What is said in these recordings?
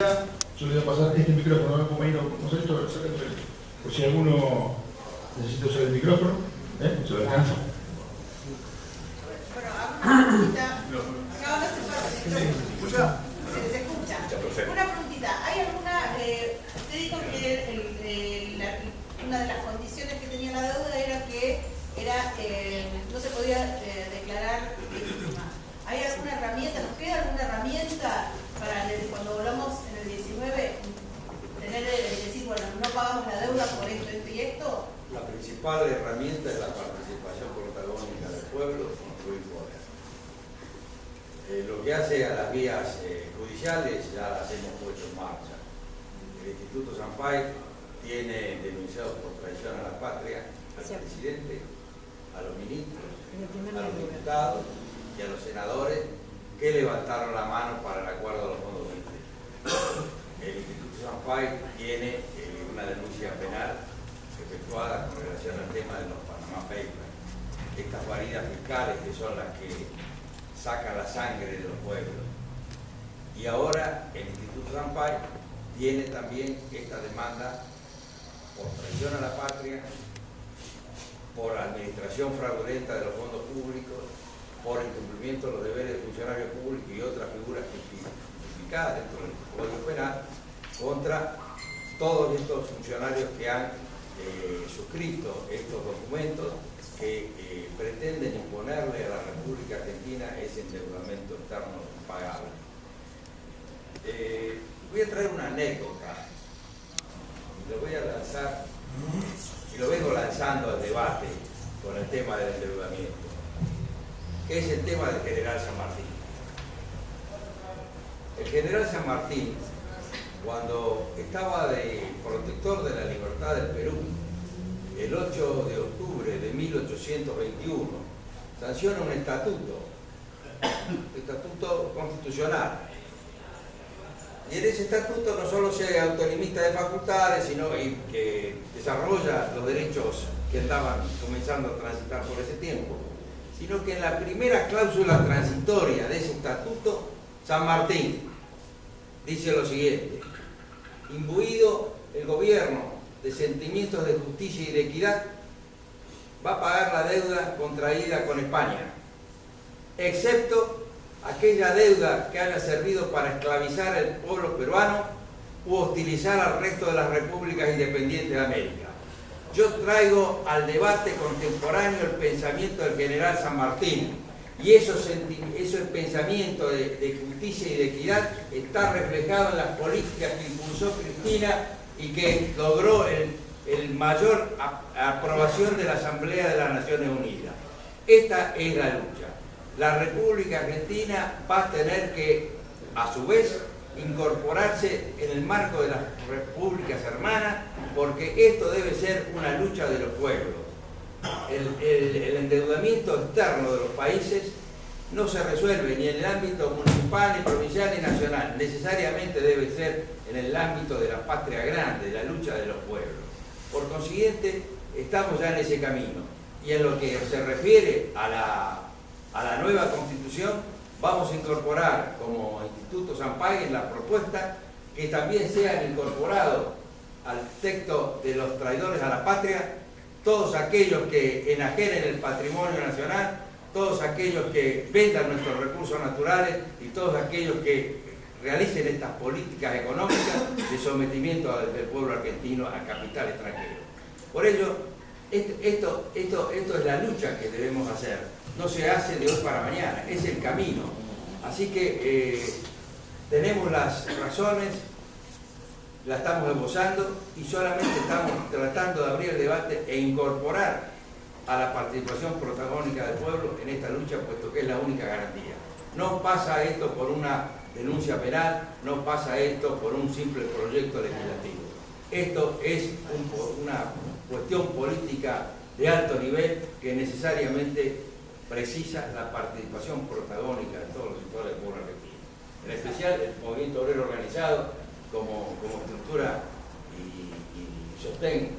prontidad. Yo le voy a pasar este micrófono, como ahí no sé esto, por si alguno necesita usar el micrófono, se lo alcanza. Bueno, hago una preguntita. No se puede. ¿Se escucha? Se escucha. Una preguntita. ¿Hay alguna, usted dijo que una de las condiciones que tenía la deuda era que no se podía declarar legítima? ¿Hay alguna herramienta, nos queda alguna herramienta para cuando volvamos en el 19 decir, bueno, no pagamos la deuda por esto, esto y esto? La principal herramienta es la participación protagónica del pueblo construir poder. Lo que hace a las vías judiciales ya las hemos puesto en marcha. El Instituto Sampaio tiene denunciado por traición a la patria al presidente, a los ministros, a los diputados y a los senadores que levantaron la mano para el acuerdo de los fondos públicos. El Instituto Sampaio tiene una denuncia penal efectuada con relación al tema de los Panama Papers, estas guaridas fiscales que son las que sacan la sangre de los pueblos. Y ahora el Instituto Sampaio tiene también esta demanda por traición a la patria, por administración fraudulenta de los fondos públicos, por incumplimiento de los deberes de funcionarios públicos y otras figuras tipificadas dentro del Código Penal, contra todos estos funcionarios que han suscrito estos documentos que pretenden imponerle a la República Argentina ese endeudamiento externo impagable. Voy a traer una anécdota y lo voy a lanzar, y lo vengo lanzando al debate con el tema del endeudamiento, que es el tema del general San Martín. El general San Martín, cuando estaba de protector de la libertad del Perú, el 8 de octubre de 1821, sanciona un estatuto constitucional. Y en ese estatuto no solo se autolimita de facultades, sino que desarrolla los derechos que estaban comenzando a transitar por ese tiempo, sino que en la primera cláusula transitoria de ese estatuto, San Martín dice lo siguiente: imbuido el gobierno de sentimientos de justicia y de equidad, va a pagar la deuda contraída con España, excepto aquella deuda que haya servido para esclavizar al pueblo peruano u hostilizar al resto de las repúblicas independientes de América. Yo traigo al debate contemporáneo el pensamiento del general San Martín, y ese pensamiento de justicia y de equidad está reflejado en las políticas que impulsó Cristina y que logró el mayor aprobación de la Asamblea de las Naciones Unidas. Esta es la lucha. La República Argentina va a tener que, a su vez, incorporarse en el marco de las repúblicas hermanas, porque esto debe ser una lucha de los pueblos. El endeudamiento externo de los países no se resuelve ni en el ámbito municipal, ni provincial, ni nacional. Necesariamente debe ser en el ámbito de la patria grande, de la lucha de los pueblos. Por consiguiente, estamos ya en ese camino. Y en lo que se refiere a la nueva Constitución, vamos a incorporar como Instituto Sampaio en la propuesta que también sean incorporados al texto de los traidores a la patria todos aquellos que enajenen el patrimonio nacional, todos aquellos que vendan nuestros recursos naturales y todos aquellos que realicen estas políticas económicas de sometimiento del pueblo argentino a capital extranjero. Por ello, esto es la lucha que debemos hacer. No se hace de hoy para mañana, es el camino. Así que tenemos las razones, la estamos esbozando y solamente estamos tratando de abrir el debate e incorporar a la participación protagónica del pueblo en esta lucha, puesto que es la única garantía. No pasa esto por una denuncia penal, no pasa esto por un simple proyecto legislativo. Esto es una cuestión política de alto nivel que necesariamente precisa la participación protagónica de todos los sectores del pueblo argentino. En especial el movimiento obrero organizado como estructura y sostén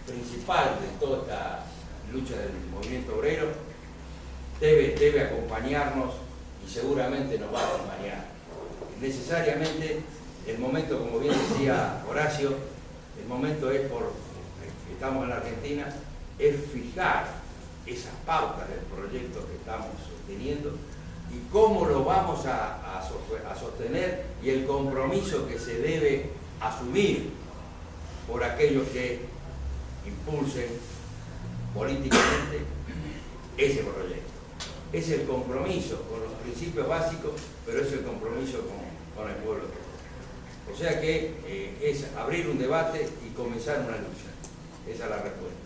principal de toda esta lucha del movimiento obrero debe acompañarnos y seguramente nos va a acompañar. Necesariamente el momento, como bien decía Horacio, el momento es estamos en la Argentina, es fijar esas pautas del proyecto que estamos sosteniendo y cómo lo vamos a sostener y el compromiso que se debe asumir por aquellos que impulsen políticamente ese proyecto. Es el compromiso con los principios básicos, pero es el compromiso con el pueblo. O sea que es abrir un debate y comenzar una lucha. Esa es la respuesta.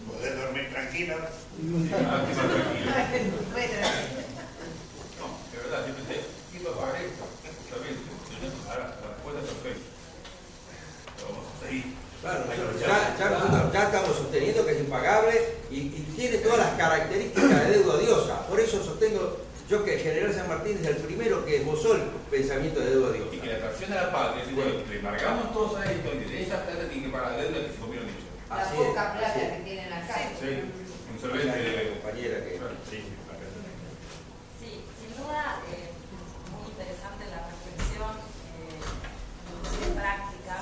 ¿Podés dormir tranquila? No, de verdad, yo pensé, ¿quién va a pagar esto? Está bien, ahora la respuesta es perfecta. Pero vamos a seguir. Claro, ya estamos sosteniendo que es impagable y tiene todas las características de deuda odiosa. Por eso sostengo yo que el general San Martín es el primero que esbozó el pensamiento de deuda odiosa. Y que la atracción de la patria es bueno, le embargamos todos a esto y de esa plata tiene que pagar la deuda que se comieron ellos. La poca plata que tienen acá. Sí, un solvente. Compañera que... Sí, sin duda, muy interesante la reflexión, inclusive práctica,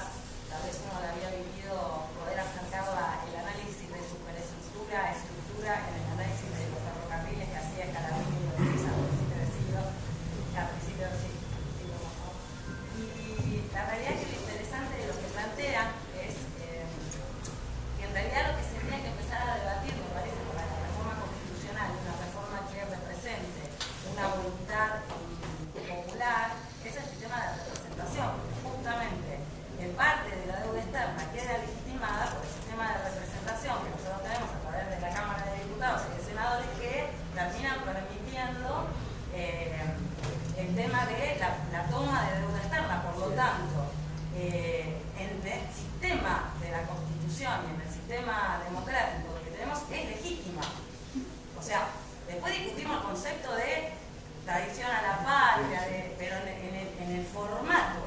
tal vez uno la había vivido, poder acercarla el análisis de superestructura, estructura, en el análisis de los ferrocarriles que hacía Scalabrini y Urquiza a principios del siglo, y la realidad es que lo interesante de lo que plantean es que en realidad lo que se tenía que empezar a debatir, me parece, con la reforma constitucional, una reforma que represente una voluntad popular, es el sistema de representación. Justamente, en parte de la deuda externa queda legitimada por el sistema de representación que nosotros tenemos a través de la Cámara de Diputados y de Senadores, que terminan permitiendo el tema de la toma de deuda externa. Por lo tanto, en el sistema de la Constitución y en el sistema democrático que tenemos es legítima. O sea, después discutimos el concepto de tradición a la patria, pero en el formato.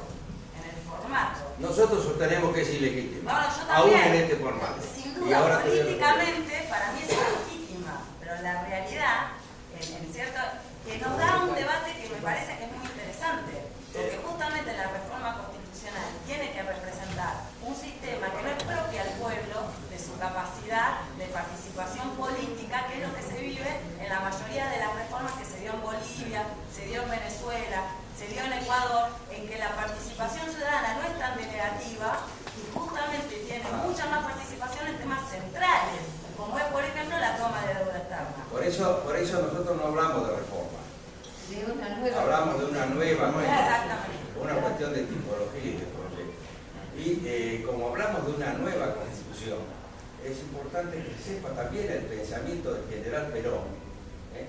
Nosotros sostenemos que es ilegítimo. Bueno, yo aún también. en este formato. Sin Y duda, ahora políticamente para mí es legítima, pero la realidad, en cierto, que nos da un debate que me parece que es muy interesante, porque justamente la reforma constitucional tiene que representar un sistema que no expropia al pueblo de su capacidad de participación política, que es lo que se vive en la mayoría de las reformas que se dio en Bolivia, se dio en Venezuela, se dio en Ecuador, en que la participación ciudadana no es tan negativa y justamente tiene mucha más participación en temas centrales, como es, por ejemplo, la toma de deuda externa. Por eso nosotros no hablamos de reforma. De una nueva. Hablamos de una nueva, Exactamente. una cuestión de tipología y de proyecto. Y como hablamos de una nueva constitución, es importante que sepa también el pensamiento del general Perón,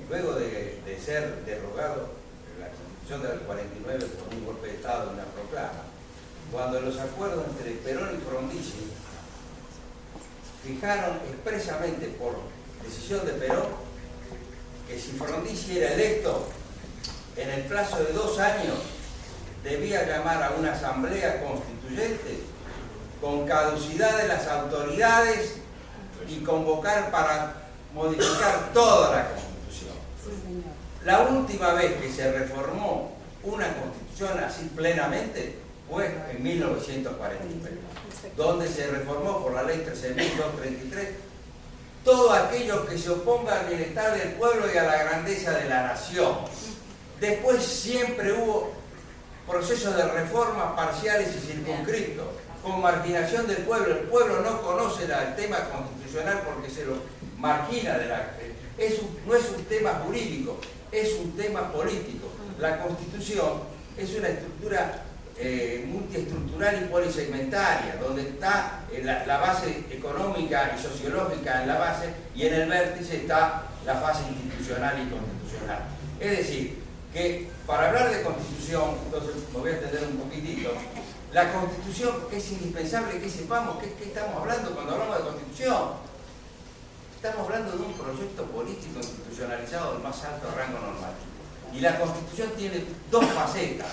luego de ser derogado la Constitución del 49 por un golpe de Estado y una proclama, cuando los acuerdos entre Perón y Frondizi fijaron expresamente por decisión de Perón que si Frondizi era electo, en el plazo de 2 años debía llamar a una asamblea constituyente con caducidad de las autoridades y convocar para modificar toda la Constitución. La última vez que se reformó una Constitución así plenamente fue en 1943, donde se reformó por la ley 13.233 todo aquello que se oponga al bienestar del pueblo y a la grandeza de la nación. Después siempre hubo procesos de reforma parciales y circunscriptos, con marginación del pueblo. El pueblo no conoce el tema constitucional porque se lo margina de la... no es un tema jurídico, es un tema político. La Constitución es una estructura multiestructural y polisegmentaria, donde está la base económica y sociológica en la base, y en el vértice está la fase institucional y constitucional. Es decir, que para hablar de Constitución, entonces me voy a extender un poquitito, la Constitución es indispensable que sepamos qué estamos hablando cuando hablamos de Constitución. Estamos hablando de un proyecto político institucionalizado del más alto rango normativo. Y la Constitución tiene 2 facetas.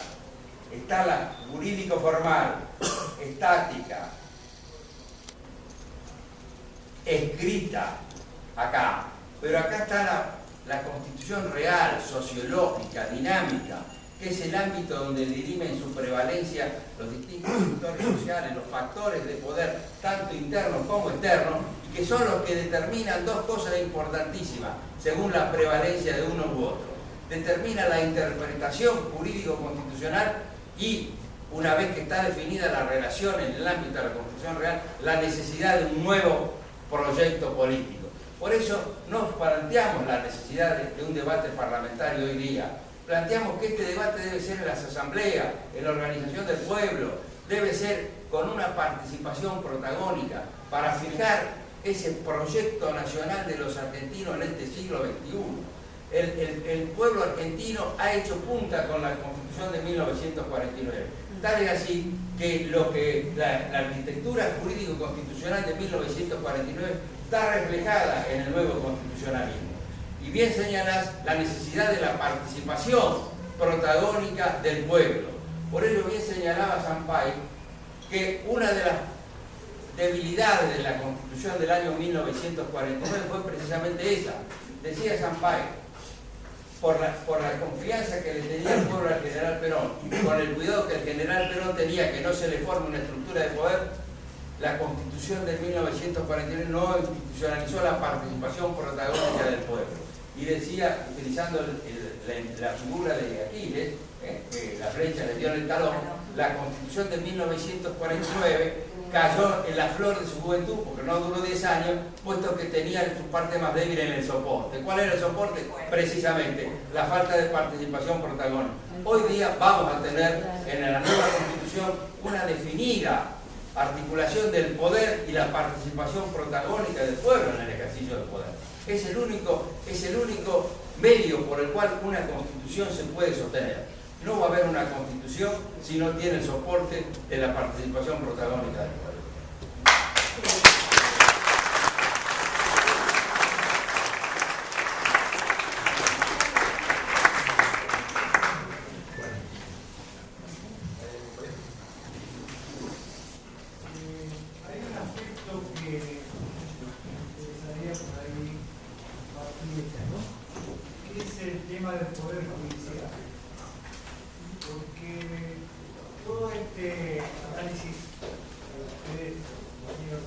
Está la jurídico-formal, estática, escrita, acá. Pero acá está la constitución real, sociológica, dinámica, que es el ámbito donde dirimen su prevalencia los distintos sectores sociales, los factores de poder, tanto internos como externos, y que son los que determinan dos cosas importantísimas, según la prevalencia de uno u otro. Determina la interpretación jurídico-constitucional y, una vez que está definida la relación en el ámbito de la Constitución real, la necesidad de un nuevo proyecto político. Por eso nos planteamos la necesidad de un debate parlamentario hoy día. Planteamos que este debate debe ser en las asambleas, en la organización del pueblo, debe ser con una participación protagónica para fijar ese proyecto nacional de los argentinos en este siglo XXI. El pueblo argentino ha hecho punta con la Constitución de 1949. Tal es así que la arquitectura jurídico-constitucional de 1949 está reflejada en el nuevo constitucionalismo. Y bien señalás la necesidad de la participación protagónica del pueblo. Por ello bien señalaba Sampaio que una de las debilidades de la Constitución del año 1949 fue precisamente esa. Decía Sampaio, por la confianza que le tenía el pueblo al general Perón, con el cuidado que el general Perón tenía que no se le forme una estructura de poder, la Constitución de 1949 no institucionalizó la participación protagónica del pueblo. Y decía, utilizando la figura de Aquiles, que la flecha le dio en el talón, la Constitución de 1949 cayó en la flor de su juventud, porque no duró 10 años, puesto que tenía su parte más débil en el soporte. ¿Cuál era el soporte? Precisamente, la falta de participación protagónica. Hoy día vamos a tener en la nueva Constitución una definida articulación del poder y la participación protagónica del pueblo en el ejercicio del poder. Es el único medio por el cual una Constitución se puede sostener. No va a haber una Constitución si no tiene el soporte de la participación protagónica del pueblo. Hay un aspecto que me interesaría por ahí partir, que es el tema del poder judicial. Porque todo este análisis que ustedes, los míos,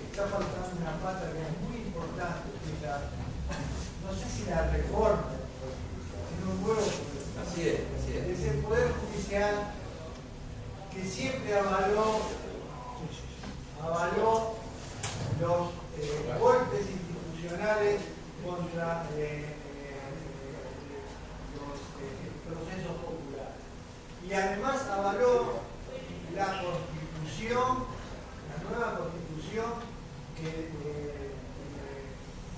está faltando una pata que es muy importante, que es no sé si la reforma, sino un nuevo poder. Así es, así es. Es el poder judicial que siempre avaló los golpes institucionales contra los procesos populares. Y además avaló la Constitución, la nueva Constitución que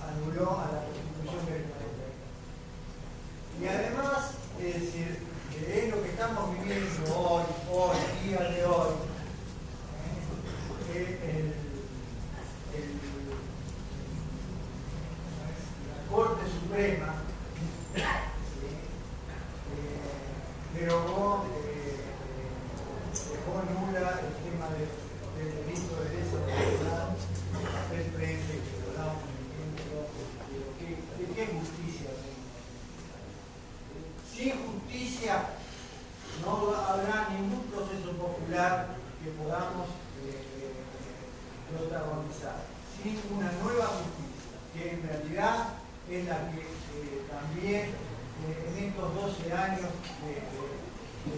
anuló a la Constitución del 40. Y además, es decir, que es lo que estamos viviendo hoy, día de hoy, la Corte Suprema derogó, dejó nula el tema del delito de lesa humanidad, el frente que lo damos un ejemplo de qué justicia tenemos. Sin justicia no habrá ningún proceso popular que podamos protagonizar. Sin una nueva justicia, que en realidad es la que también en estos 12 años de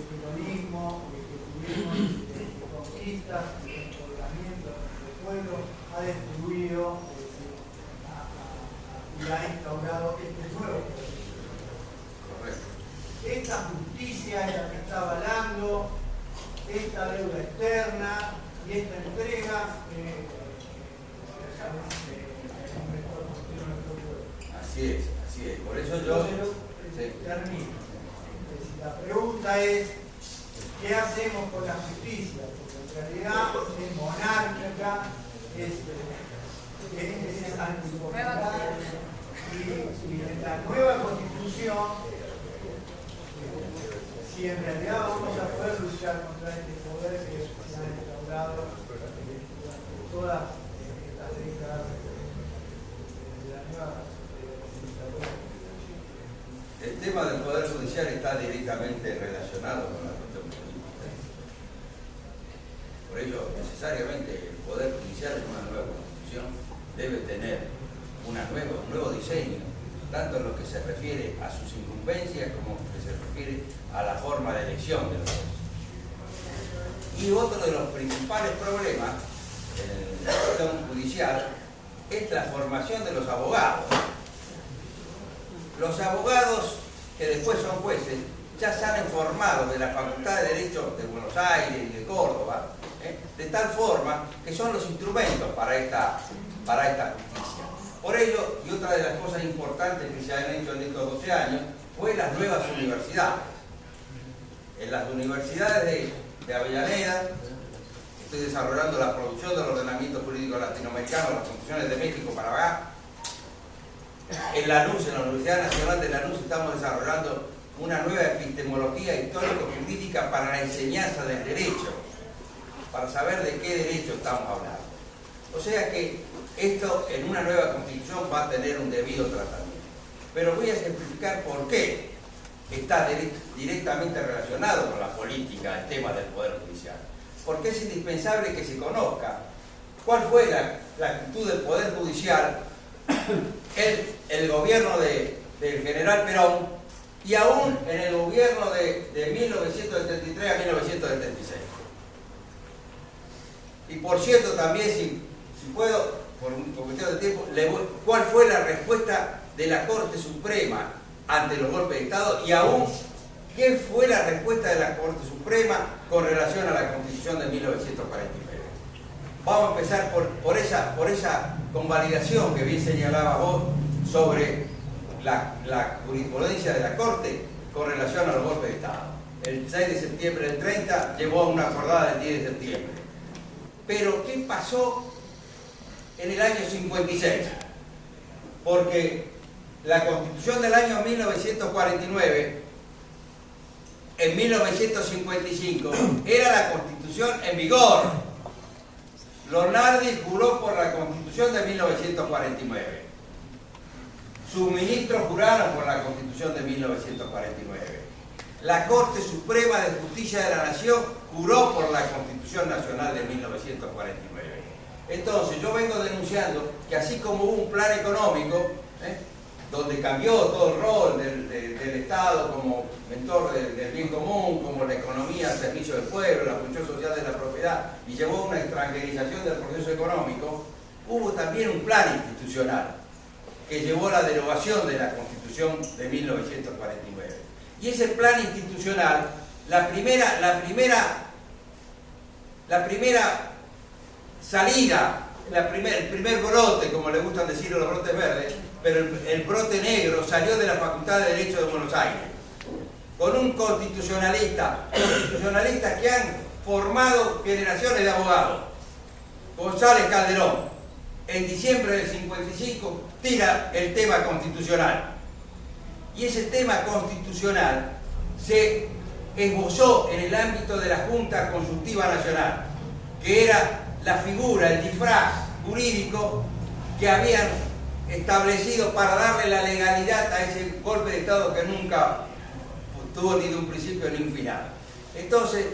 peronismo, que tuvimos de conquistas, de empoderamiento del pueblo, ha destruido y ha instaurado este nuevo proceso. Correcto. Esta justicia es la que está avalando esta deuda externa y esta entrega Así es. Por eso yo... termino. La pregunta es, ¿qué hacemos con la justicia? Porque en realidad es monárquica, es antipopular, y en la nueva Constitución, si en realidad vamos a poder luchar contra este poder que se ha instaurado Judicial está directamente relacionado con la cuestión política. Por ello, necesariamente el Poder Judicial en una nueva Constitución debe tener un nuevo diseño, tanto en lo que se refiere a sus incumbencias como en lo que se refiere a la forma de elección de los jueces. Y otro de los principales problemas en la cuestión judicial es la formación de los abogados. Los abogados que después son jueces ya salen formados de la Facultad de Derecho de Buenos Aires y de Córdoba, de tal forma que son los instrumentos para esta justicia. Por ello, y otra de las cosas importantes que se han hecho en estos 12 años, fue las nuevas universidades. En las universidades de Avellaneda, estoy desarrollando la producción del ordenamiento jurídico latinoamericano, las constituciones de México para acá. En Lanús, en la Universidad Nacional de Lanús, estamos desarrollando una nueva epistemología histórico-jurídica para la enseñanza del derecho, para saber de qué derecho estamos hablando. O sea que esto en una nueva Constitución va a tener un debido tratamiento. Pero voy a simplificar por qué está directamente relacionado con la política, el tema del Poder Judicial. Porque es indispensable que se conozca cuál fue la actitud del Poder Judicial el gobierno del general Perón y aún en el gobierno de 1973 a 1976. Y por cierto, también, si puedo, por cuestión de tiempo, cuál fue la respuesta de la Corte Suprema ante los golpes de Estado y aún qué fue la respuesta de la Corte Suprema con relación a la Constitución de 1949. Vamos a empezar por esa convalidación que bien señalaba vos sobre la jurisprudencia de la Corte con relación a los golpes de Estado. El 6 de septiembre del 30 llevó a una acordada del 10 de septiembre. Pero ¿qué pasó en el año 56? Porque la Constitución del año 1949, en 1955, era la Constitución en vigor. Lonardi juró por la Constitución de 1949. Sus ministros juraron por la Constitución de 1949. La Corte Suprema de Justicia de la Nación juró por la Constitución Nacional de 1949. Entonces, yo vengo denunciando que así como hubo un plan económico, donde cambió todo el rol del Estado como mentor del bien común, como la economía al servicio del pueblo, la función social de la propiedad, y llevó a una extranjerización del proceso económico, hubo también un plan institucional que llevó a la derogación de la Constitución de 1949. Y ese plan institucional, la primera salida, el primer brote, como le gustan decir los brotes verdes, pero el brote negro salió de la Facultad de Derecho de Buenos Aires, con un constitucionalistas que han formado generaciones de abogados. González Calderón, en diciembre del 55, tira el tema constitucional. Y ese tema constitucional se esbozó en el ámbito de la Junta Consultiva Nacional, que era la figura, el disfraz jurídico que habían establecido para darle la legalidad a ese golpe de Estado que nunca tuvo ni de un principio ni un final. Entonces,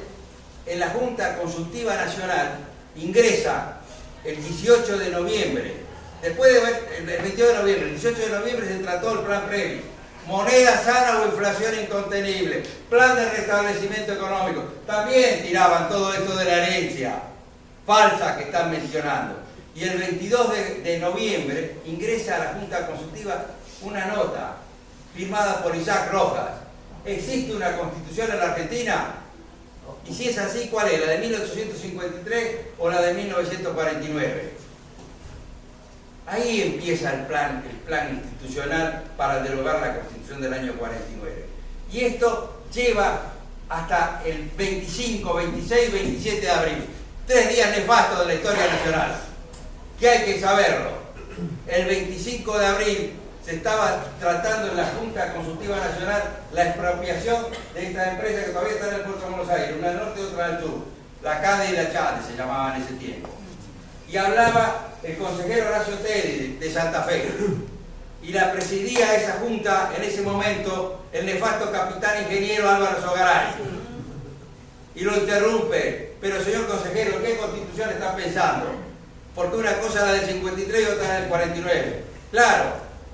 en la Junta Consultiva Nacional ingresa el 18 de noviembre, después de ver, el 22 de noviembre, el 18 de noviembre se trató el plan previo, moneda sana o inflación incontenible, plan de restablecimiento económico, también tiraban todo esto de la herencia falsa que están mencionando. Y el 22 de noviembre ingresa a la Junta Consultiva una nota firmada por Isaac Rojas. ¿Existe una constitución en la Argentina? Y si es así, ¿cuál es? ¿La de 1853 o la de 1949? Ahí empieza el plan institucional para derogar la Constitución del año 49. Y esto lleva hasta el 25, 26, 27 de abril. 3 días nefastos de la historia nacional, que hay que saberlo. El 25 de abril se estaba tratando en la Junta Consultiva Nacional la expropiación de estas empresas que todavía están en el puerto de Buenos Aires, una al norte y otra al sur, la CADE y la CHADE se llamaban en ese tiempo. Y hablaba el consejero Horacio Teddy de Santa Fe. y la presidía esa junta en ese momento el nefasto capitán ingeniero Álvaro Sogaray. Y lo interrumpe: pero señor consejero, ¿en qué constitución está pensando? Porque una cosa es la del 53 y otra es la del 49. Claro,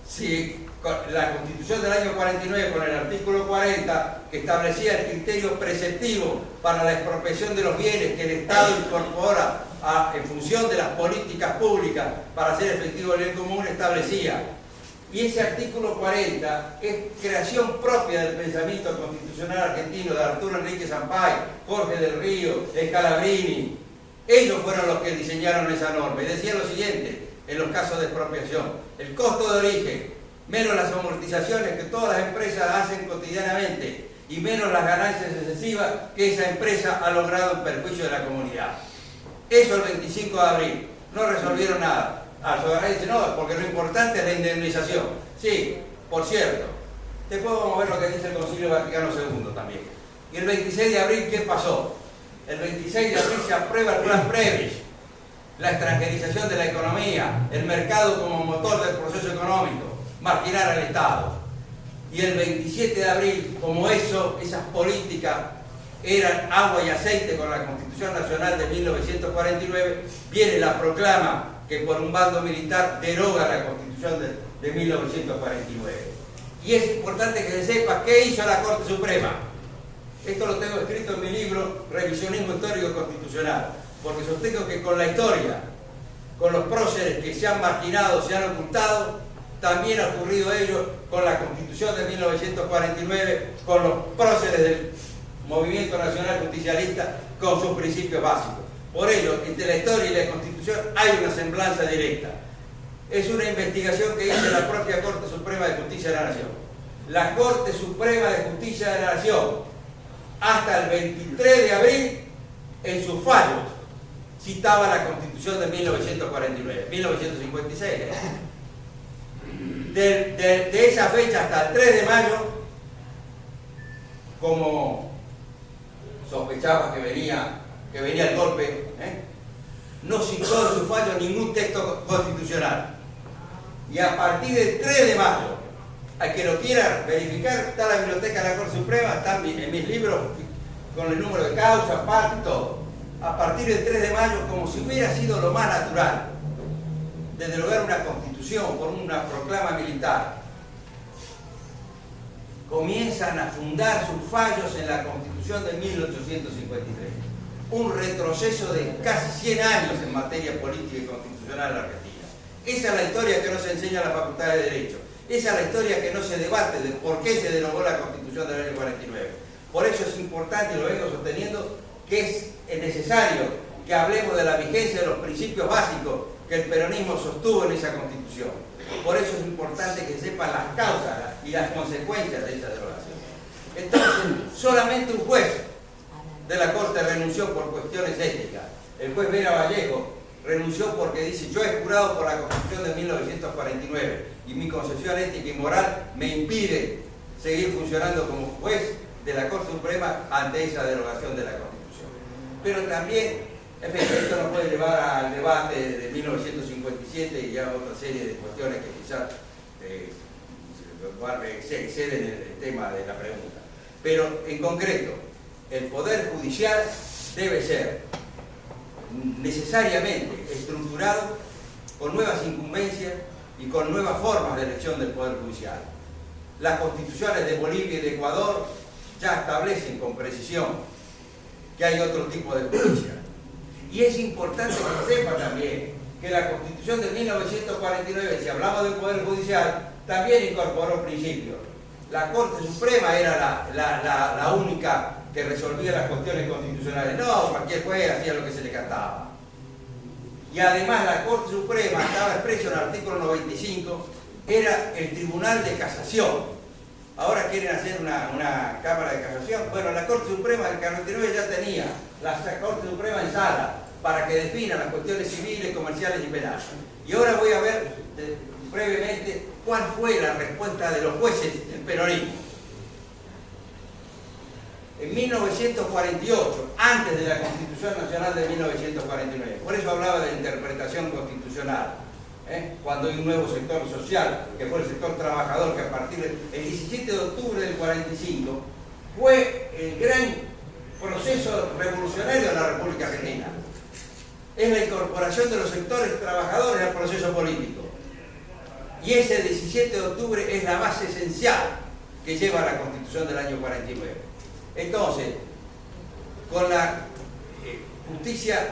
si la constitución del año 49 con el artículo 40, que establecía el criterio preceptivo para la expropiación de los bienes que el Estado incorpora en función de las políticas públicas para hacer efectivo el bien común, establecía. Y ese artículo 40 es creación propia del pensamiento constitucional argentino, de Arturo Enrique Sampay, Jorge del Río, Scalabrini. Ellos fueron los que diseñaron esa norma y decían lo siguiente en los casos de expropiación: el costo de origen menos las amortizaciones que todas las empresas hacen cotidianamente y menos las ganancias excesivas que esa empresa ha logrado en perjuicio de la comunidad. Eso el 25 de abril. No resolvieron nada. Sogaray dice: no, porque lo importante es la indemnización. Sí, por cierto, después vamos a ver lo que dice el Concilio Vaticano II también. Y el 26 de abril, ¿qué pasó? El 26 de abril se aprueba el Plan Previs, la extranjerización de la economía, el mercado como motor del proceso económico, marginar al Estado. Y el 27 de abril, como esas políticas eran agua y aceite con la Constitución Nacional de 1949, viene la proclama que por un bando militar deroga la Constitución de 1949. Y es importante que se sepa qué hizo la Corte Suprema. Esto lo tengo escrito en mi libro Revisionismo Histórico Constitucional, porque sostengo que con la historia, con los próceres que se han marginado, se han ocultado, también ha ocurrido ello con la Constitución de 1949, con los próceres del Movimiento Nacional Justicialista, con sus principios básicos. Por ello, entre la historia y la Constitución hay una semblanza directa. Es una investigación que hizo la propia Corte Suprema de Justicia de la Nación. La Corte Suprema de Justicia de la Nación, hasta el 23 de abril, en sus fallos, citaba la Constitución de 1949, 1956. De esa fecha hasta el 3 de mayo, como sospechaba que venía el golpe, no citó en su fallo ningún texto constitucional. Y a partir del 3 de mayo, al que lo quiera verificar, está la biblioteca de la Corte Suprema, está en mis libros con el número de causa, parte y todo. A partir del 3 de mayo, como si hubiera sido lo más natural de derogar una constitución por una proclama militar, comienzan a fundar sus fallos en la Constitución de 1853. Un retroceso de casi 100 años en materia política y constitucional en la Argentina. Esa es la historia que no se enseña en la Facultad de Derecho. Esa es la historia que no se debate de por qué se derogó la Constitución del año 49. Por eso es importante, y lo vengo sosteniendo, que es necesario que hablemos de la vigencia de los principios básicos que el peronismo sostuvo en esa Constitución. Por eso es importante que sepan las causas y las consecuencias de esa derogación. Entonces, solamente un juez de la Corte renunció por cuestiones éticas. El juez Vera Vallejo renunció porque dice: yo he jurado por la Constitución de 1949 y mi concepción ética y moral me impide seguir funcionando como juez de la Corte Suprema ante esa derogación de la Constitución. Pero también, esto nos puede llevar al debate de 1957 y ya otra serie de cuestiones que quizás se exceden el tema de la pregunta. Pero en concreto, el Poder Judicial debe ser necesariamente estructurado con nuevas incumbencias y con nuevas formas de elección del Poder Judicial. Las constituciones de Bolivia y de Ecuador ya establecen con precisión que hay otro tipo de justicia. Y es importante que sepa también que la Constitución de 1949, si hablamos del Poder Judicial, también incorporó principios. La Corte Suprema era la única que resolvía las cuestiones constitucionales. No, cualquier juez hacía lo que se le cantaba. Y además la Corte Suprema, estaba expreso en el artículo 95, era el Tribunal de Casación. Ahora quieren hacer una Cámara de Casación. Bueno, la Corte Suprema del 49 ya tenía la Corte Suprema en sala para que defina las cuestiones civiles, comerciales y penales. Y ahora voy a ver brevemente cuál fue la respuesta de los jueces del peronismo. En 1948, antes de la Constitución Nacional de 1949, por eso hablaba de interpretación constitucional, cuando hay un nuevo sector social, que fue el sector trabajador, que a partir del 17 de octubre del 45 fue el gran proceso revolucionario de la República Argentina. Es la incorporación de los sectores trabajadores al proceso político. Y ese 17 de octubre es la base esencial que lleva a la Constitución del año 49. Entonces, con la justicia,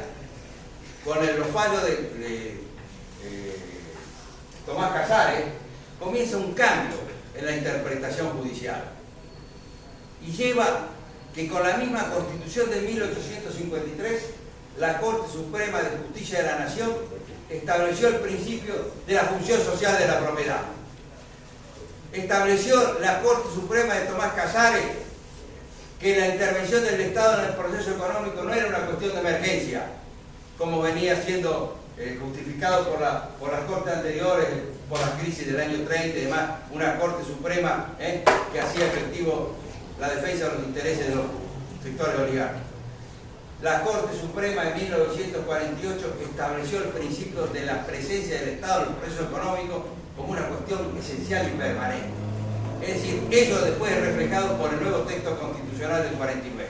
con los fallos de Tomás Casares, comienza un cambio en la interpretación judicial. Y lleva que con la misma Constitución de 1853, la Corte Suprema de Justicia de la Nación estableció el principio de la función social de la propiedad. Estableció la Corte Suprema de Tomás Casares que la intervención del Estado en el proceso económico no era una cuestión de emergencia, como venía siendo justificado por las Cortes anteriores, por la crisis del año 30 y demás, una Corte Suprema que hacía efectivo la defensa de los intereses de los sectores oligárquicos. La Corte Suprema de 1948 estableció el principio de la presencia del Estado en el proceso económico como una cuestión esencial y permanente. Es decir, eso después es reflejado por el nuevo texto constitucional del 49.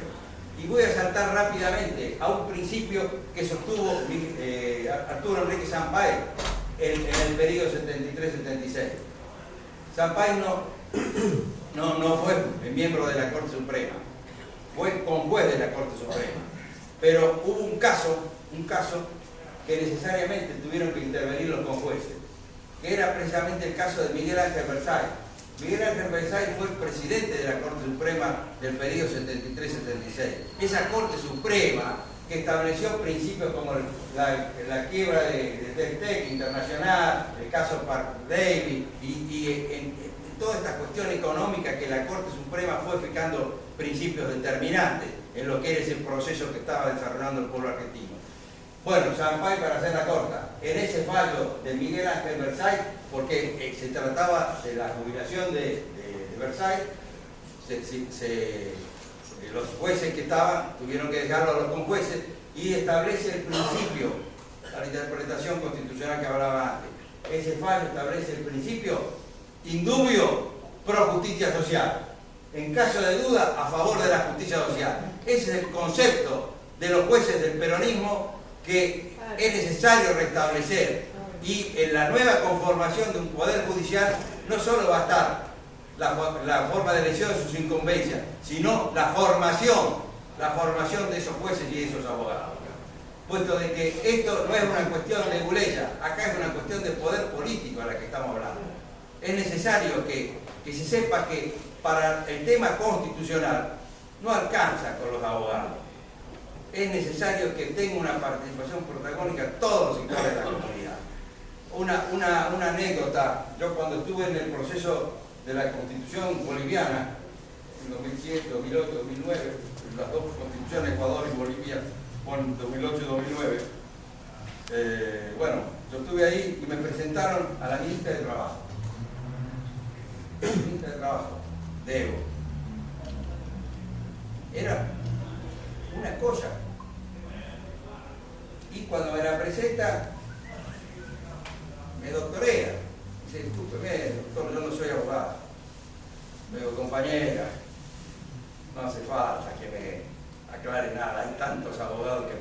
Y voy a saltar rápidamente a un principio que sostuvo Arturo Enrique Sampaio en el periodo 73-76. Sampaio no fue miembro de la Corte Suprema, fue conjuez de la Corte Suprema, pero hubo un caso que necesariamente tuvieron que intervenir los conjueces, que era precisamente el caso de Miguel Ángel Versailles. Miguel Ángel Versailles fue el presidente de la Corte Suprema del periodo 73-76. Esa Corte Suprema que estableció principios como la quiebra de Teltec Internacional, el caso Park Davis y en toda esta cuestión económica que la Corte Suprema fue fijando principios determinantes en lo que era ese proceso que estaba desarrollando el pueblo argentino. Bueno, Sampaio, para hacerla corta, en ese fallo de Miguel Ángel Versailles, porque se trataba de la jubilación de Versailles, los jueces que estaban tuvieron que dejarlo a los conjueces y establece el principio, la interpretación constitucional que hablaba antes. Ese fallo establece el principio indubio pro justicia social. En caso de duda, a favor de la justicia social. Ese es el concepto de los jueces del peronismo que es necesario restablecer. Y en la nueva conformación de un poder judicial no solo va a estar la forma de elección de sus incumbencias, sino la formación de esos jueces y de esos abogados. Puesto de que esto no es una cuestión de leguleya, acá es una cuestión de poder político a la que estamos hablando. Es necesario que se sepa que para el tema constitucional no alcanza con los abogados. Es necesario que tenga una participación protagónica todos los sectores de la comunidad. Una anécdota, yo cuando estuve en el proceso de la Constitución boliviana, en 2007, 2008, 2009, las dos constituciones, Ecuador y Bolivia, en 2008 y 2009, bueno, yo estuve ahí y me presentaron a la ministra de Trabajo. Ministra de Trabajo, de Evo. Era una cosa. Y cuando me la presenta, me doctorea. Dice, discúlpeme, doctor, yo no soy abogado. Me digo, compañera, no hace falta que me aclare nada. Hay tantos abogados que